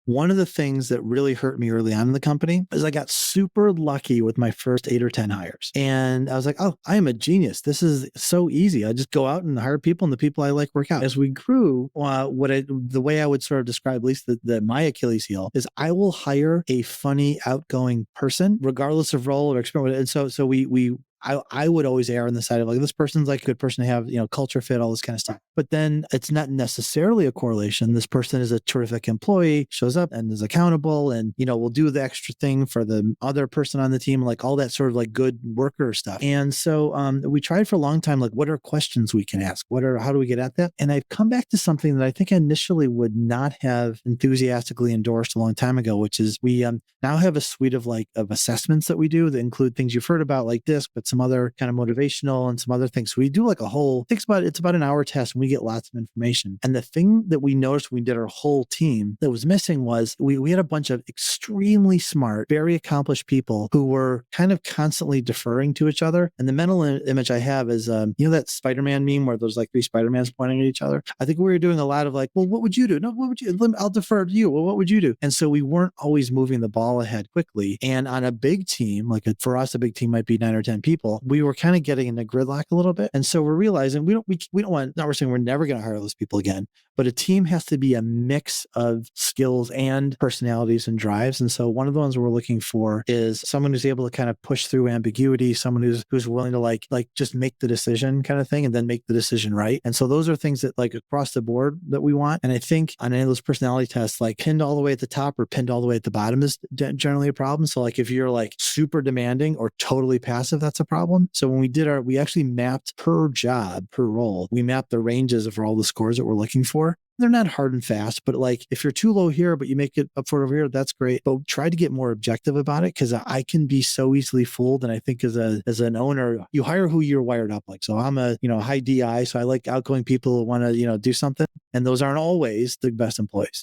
One of the things that really hurt me early on in the company is I got super lucky with my first 8 or 10 hires. And I was like, oh, I am a genius. This is so easy. I just go out and hire people, and the people I like work out. As we grew, the way I would sort of describe, at least my Achilles heel, is I will hire a funny, outgoing person, regardless of role or experience. And so I would always err on the side of like, this person's like a good person to have, culture fit, all this kind of stuff. But then it's not necessarily a correlation. This person is a terrific employee, shows up and is accountable, and, will do the extra thing for the other person on the team, like all that sort of like good worker stuff. And so we tried for a long time, like, what are questions we can ask? How do we get at that? And I've come back to something that I think I initially would not have enthusiastically endorsed a long time ago, which is we now have a suite of assessments that we do that include things you've heard about like this, but some other kind of motivational and some other things. So we do like it's about an hour test, and we get lots of information. And the thing that we noticed when we did our whole team that was missing was we had a bunch of extremely smart, very accomplished people who were kind of constantly deferring to each other. And the mental image I have is, that Spider-Man meme where there's like 3 Spider-Mans pointing at each other. I think we were doing a lot of like, well, what would you do? No, what would you? I'll defer to you. Well, what would you do? And so we weren't always moving the ball ahead quickly. And on a big team, for us, a big team might be 9 or 10 people. We were kind of getting into gridlock a little bit. And so we're realizing we don't want, not we're saying we're never going to hire those people again, but a team has to be a mix of skills and personalities and drives. And so one of the ones we're looking for is someone who's able to kind of push through ambiguity, someone who's willing to like just make the decision kind of thing, and then make the decision right. And so those are things that like across the board that we want. And I think on any of those personality tests, like pinned all the way at the top or pinned all the way at the bottom is generally a problem. So like if you're like super demanding or totally passive, that's a problem. So when we actually mapped per job, per role, we mapped the ranges of all the scores that we're looking for. They're not hard and fast, but like if you're too low here, but you make it up for it over here, that's great. But try to get more objective about it, because I can be so easily fooled. And I think as an owner, you hire who you're wired up like. So I'm a high DI, so I like outgoing people who want to do something, and those aren't always the best employees.